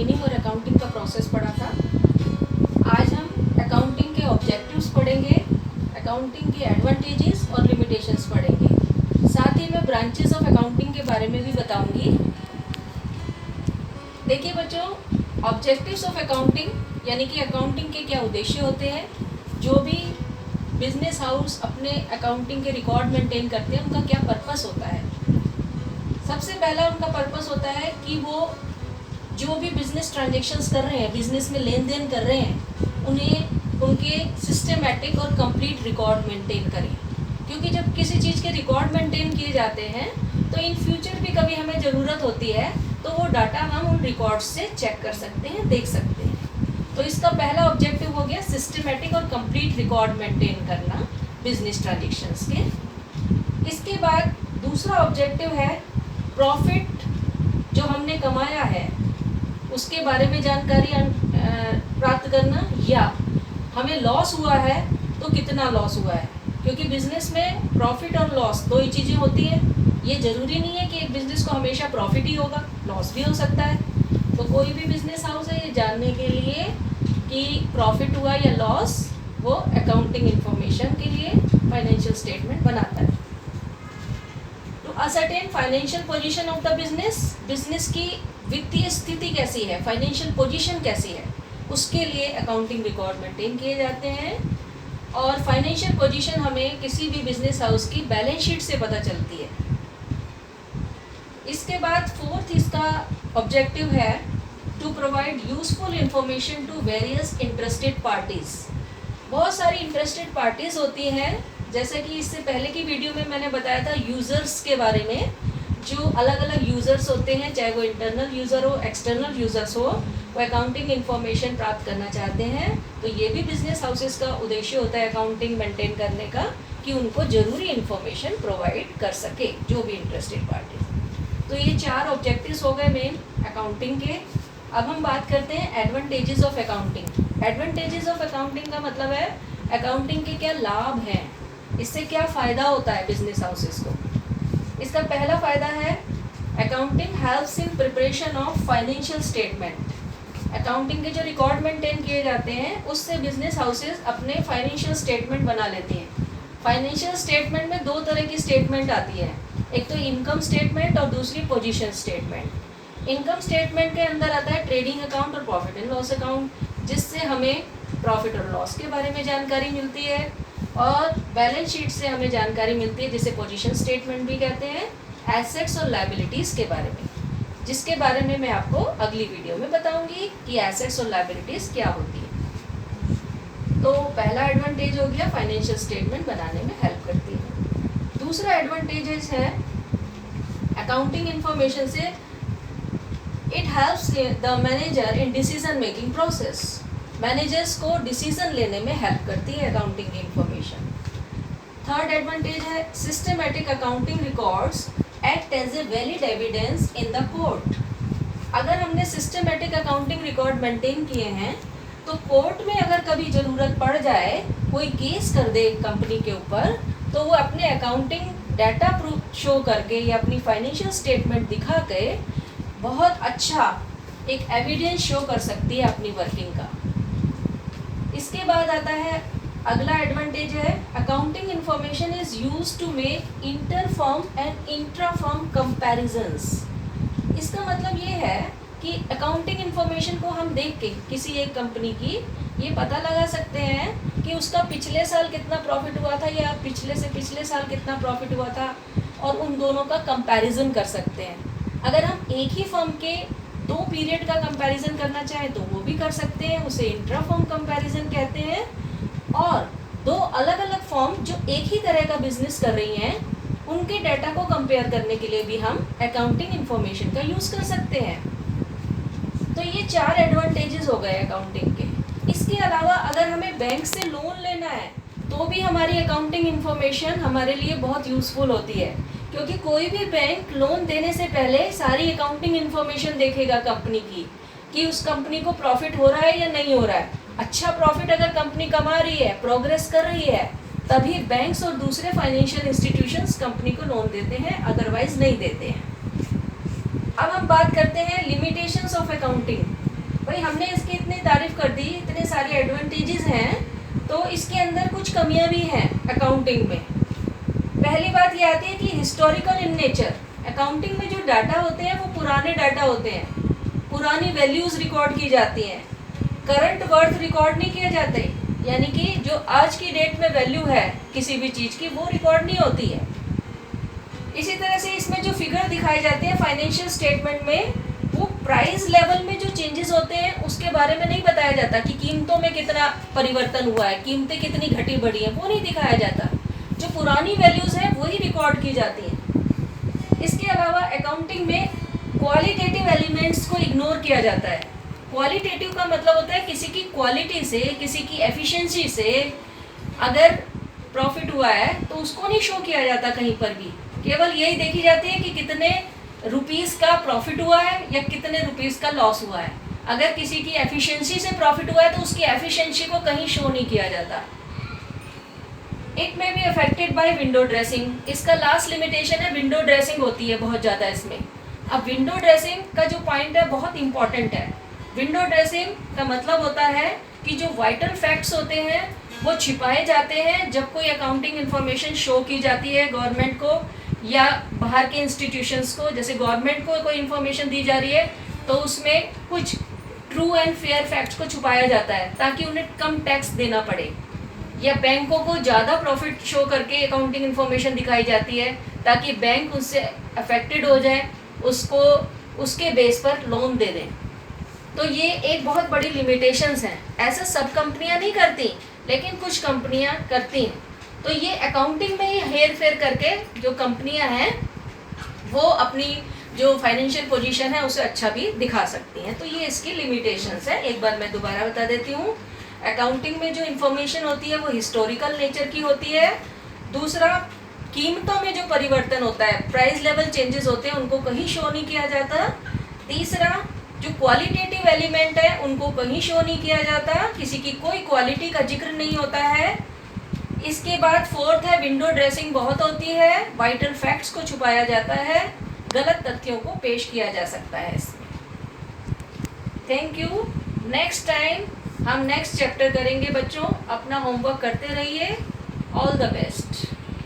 Meaning और accounting का process पढ़ा था। आज हम अकाउंटिंग के ऑब्जेक्टिव्स पढ़ेंगे, अकाउंटिंग के एडवांटेजेस और लिमिटेशंस पढ़ेंगे। साथ ही मैं ब्रांचेस ऑफ अकाउंटिंग के बारे में भी बताऊंगी। देखिए बच्चों, ऑब्जेक्टिव्स ऑफ अकाउंटिंग यानी कि अकाउंटिंग के क्या उद्देश्य होते हैं। जो भी बिजनेस हाउस अपने अकाउंटिंग के रिकॉर्ड मेंटेन करते हैं उनका क्या पर्पस होता है। सबसे पहला उनका पर्पस होता है कि वो जो भी बिजनेस ट्रांजेक्शन्स कर रहे हैं, बिजनेस में लेन देन कर रहे हैं, उन्हें उनके सिस्टमेटिक और कंप्लीट रिकॉर्ड मेंटेन करें। क्योंकि जब किसी चीज़ के रिकॉर्ड मेंटेन किए जाते हैं तो इन फ्यूचर भी कभी हमें ज़रूरत होती है तो वो डाटा हम उन रिकॉर्ड्स से चेक कर सकते हैं, देख सकते हैं। तो इसका पहला ऑब्जेक्टिव हो गया सिस्टमेटिक और कंप्लीट रिकॉर्ड मेंटेन करना बिजनेस ट्रांजेक्शन्स के। इसके बाद दूसरा ऑब्जेक्टिव है प्रॉफिट जो हमने कमाया है उसके बारे में जानकारी प्राप्त करना, या हमें लॉस हुआ है तो कितना लॉस हुआ है। क्योंकि बिजनेस में प्रॉफिट और लॉस दो ही चीज़ें होती हैं। ये ज़रूरी नहीं है कि एक बिज़नेस को हमेशा प्रॉफिट ही होगा, लॉस भी हो सकता है। तो कोई भी बिज़नेस हाउस है ये जानने के लिए कि प्रॉफिट हुआ या लॉस, वो अकाउंटिंग इंफॉर्मेशन के लिए फाइनेंशियल स्टेटमेंट बनाता है। To ascertain financial position of the business की वित्तीय स्थिति कैसी है, फाइनेंशियल पोजीशन कैसी है, उसके लिए अकाउंटिंग रिकॉर्ड मेंटेन किए जाते हैं। और फाइनेंशियल पोजीशन हमें किसी भी बिजनेस हाउस की बैलेंस शीट से पता चलती है। इसके बाद फोर्थ इसका ऑब्जेक्टिव है to provide useful information to various interested parties. बहुत सारी इंटरेस्टेड पार्टीज होती हैं, जैसे कि इससे पहले की वीडियो में मैंने बताया था यूज़र्स के बारे में। जो अलग अलग यूज़र्स होते हैं, चाहे वो इंटरनल यूज़र हो, एक्सटर्नल यूज़र्स हो, वो अकाउंटिंग इन्फॉर्मेशन प्राप्त करना चाहते हैं। तो ये भी बिजनेस हाउसेस का उद्देश्य होता है अकाउंटिंग मेंटेन करने का, कि उनको ज़रूरी इन्फॉर्मेशन प्रोवाइड कर सके जो भी इंटरेस्टेड पार्टी। तो ये चार ऑब्जेक्टिव्स हो गए मेन अकाउंटिंग के। अब हम बात करते हैं advantages of accounting. Advantages of accounting का मतलब है अकाउंटिंग के क्या लाभ हैं, इससे क्या फ़ायदा होता है बिजनेस हाउसेस को। इसका पहला फ़ायदा है accounting helps in preparation of financial statement. Accounting के जो रिकॉर्ड मेंटेन किए जाते हैं उससे बिजनेस हाउसेस अपने फाइनेंशियल स्टेटमेंट बना लेती हैं। फाइनेंशियल स्टेटमेंट में दो तरह की स्टेटमेंट आती है, एक तो इनकम स्टेटमेंट और दूसरी पोजीशन स्टेटमेंट। इनकम स्टेटमेंट के अंदर आता है ट्रेडिंग अकाउंट और प्रॉफिट एंड लॉस अकाउंट, जिससे हमें प्रॉफिट और लॉस के बारे में जानकारी मिलती है, और बैलेंस शीट से हमें जानकारी मिलती है जिसे पोजीशन स्टेटमेंट भी कहते हैं, एसेट्स और लायबिलिटीज़ के बारे में, जिसके बारे में मैं आपको अगली वीडियो में बताऊंगी कि एसेट्स और लायबिलिटीज़ क्या होती है। तो पहला एडवांटेज हो गया फाइनेंशियल स्टेटमेंट बनाने में हेल्प करती है। दूसरा एडवांटेजेस है अकाउंटिंग इंफॉर्मेशन से it helps the manager in decision making process. Managers को डिसीजन लेने में हेल्प करती है अकाउंटिंग की इंफॉर्मेशन। थर्ड एडवांटेज है systematic accounting records act as a valid evidence in the court. अगर हमने सिस्टमेटिक अकाउंटिंग रिकॉर्ड मेंटेन किए हैं तो कोर्ट में अगर कभी ज़रूरत पड़ जाए, कोई केस कर दे कंपनी के ऊपर, तो वो अपने अकाउंटिंग डाटा प्रूफ शो करके या अपनी फाइनेंशियल स्टेटमेंट दिखा के बहुत अच्छा एक एविडेंस शो कर सकती है अपनी वर्किंग का। इसके बाद आता है अगला एडवांटेज है accounting information is used to make inter firm and intra firm comparisons. इसका मतलब ये है कि अकाउंटिंग इंफॉर्मेशन को हम देख के किसी एक कंपनी की ये पता लगा सकते हैं कि उसका पिछले साल कितना प्रॉफिट हुआ था या पिछले से पिछले साल कितना प्रॉफिट हुआ था, और उन दोनों का कंपैरिजन कर सकते हैं। अगर हम एक ही फर्म के दो पीरियड का कंपैरिजन करना चाहें तो वो भी कर सकते हैं, उसे इंट्रा फर्म कंपैरिजन कहते हैं। और दो अलग अलग फर्म जो एक ही तरह का बिजनेस कर रही हैं उनके डाटा को कंपेयर करने के लिए भी हम अकाउंटिंग इंफॉर्मेशन का यूज़ कर सकते हैं। तो ये चार एडवांटेजेस हो गए अकाउंटिंग के। इसके अलावा अगर हमें बैंक से लोन लेना है तो भी हमारी अकाउंटिंग इंफॉर्मेशन हमारे लिए बहुत यूज़फुल होती है, क्योंकि कोई भी बैंक लोन देने से पहले सारी अकाउंटिंग इंफॉर्मेशन देखेगा कंपनी की, कि उस कंपनी को प्रॉफिट हो रहा है या नहीं हो रहा है। अच्छा प्रॉफिट अगर कंपनी कमा रही है, प्रोग्रेस कर रही है, तभी बैंक्स और दूसरे फाइनेंशियल इंस्टीट्यूशंस कंपनी को लोन देते हैं, अदरवाइज नहीं देते हैं। अब हम बात करते हैं लिमिटेशंस ऑफ अकाउंटिंग। भाई हमने इसकी इतनी तारीफ कर दी, इतने सारे एडवांटेजेस हैं, तो इसके अंदर कुछ कमियां भी हैं अकाउंटिंग में। पहली बात ये आती है कि हिस्टोरिकल इन नेचर। अकाउंटिंग में जो डाटा होते हैं वो पुराने डाटा होते हैं, पुरानी वैल्यूज़ रिकॉर्ड की जाती हैं, करंट वर्थ रिकॉर्ड नहीं किए जाते, यानी कि जो आज की डेट में वैल्यू है किसी भी चीज़ की वो रिकॉर्ड नहीं होती है। इसी तरह से इसमें जो फिगर दिखाए जाते हैं फाइनेंशियल स्टेटमेंट में, वो प्राइस लेवल में जो चेंजेस होते हैं उसके बारे में नहीं बताया जाता कि कीमतों में कितना परिवर्तन हुआ है, कीमतें कितनी घटी बढ़ी हैं, वो नहीं दिखाया जाता। जो पुरानी वैल्यूज़ हैं वही रिकॉर्ड की जाती हैं। इसके अलावा अकाउंटिंग में क्वालिटेटिव एलिमेंट्स को इग्नोर किया जाता है। क्वालिटेटिव का मतलब होता है किसी की क्वालिटी से, किसी की एफिशिएंसी से अगर प्रॉफिट हुआ है तो उसको नहीं शो किया जाता कहीं पर भी, केवल यही देखी जाती है कि कितने रुपीस का प्रॉफिट हुआ है या कितने रुपीस का लॉस हुआ है। अगर किसी की एफिशिएंसी से प्रॉफिट हुआ है तो उसकी एफिशिएंसी को कहीं शो नहीं किया जाता। It may be affected by window dressing. इसका लास्ट लिमिटेशन है विंडो ड्रेसिंग होती है बहुत ज़्यादा इसमें। अब विंडो ड्रेसिंग का जो पॉइंट है बहुत इंपॉर्टेंट है। विंडो ड्रेसिंग का मतलब होता है कि जो वाइटल फैक्ट्स होते हैं वो छिपाए जाते हैं जब कोई अकाउंटिंग इन्फॉर्मेशन शो की जाती है गवर्नमेंट को या बाहर के इंस्टीट्यूशंस को। जैसे गवर्नमेंट को कोई इन्फॉर्मेशन दी जा रही है तो उसमें कुछ ट्रू एंड फेयर फैक्ट्स को छुपाया जाता है ताकि उन्हें कम टैक्स देना पड़े, या बैंकों को ज़्यादा प्रॉफिट शो करके अकाउंटिंग इन्फॉर्मेशन दिखाई जाती है ताकि बैंक उससे अफेक्टेड हो जाए, उसको उसके बेस पर लोन दे दें। तो ये एक बहुत बड़ी लिमिटेशंस हैं। ऐसा सब कंपनियां नहीं करती, लेकिन कुछ कंपनियां करती हैं। तो ये अकाउंटिंग में ही हेर फेर करके जो कंपनियां हैं वो अपनी जो फाइनेंशियल पोजीशन है उसे अच्छा भी दिखा सकती हैं। तो ये इसकी लिमिटेशंस है। एक बार मैं दोबारा बता देती हूँ। अकाउंटिंग में जो इन्फॉर्मेशन होती है वो हिस्टोरिकल नेचर की होती है। दूसरा, कीमतों में जो परिवर्तन होता है, प्राइस लेवल चेंजेस होते हैं, उनको कहीं शो नहीं किया जाता। तीसरा, जो क्वालिटेटिव एलिमेंट है उनको कहीं शो नहीं किया जाता, किसी की कोई क्वालिटी का जिक्र नहीं होता है। इसके बाद फोर्थ है विंडो ड्रेसिंग बहुत होती है, वाइटल फैक्ट्स को छुपाया जाता है, गलत तथ्यों को पेश किया जा सकता है इसमें। Thank you. नेक्स्ट टाइम हम नेक्स्ट चैप्टर करेंगे बच्चों। अपना होमवर्क करते रहिए। All the best.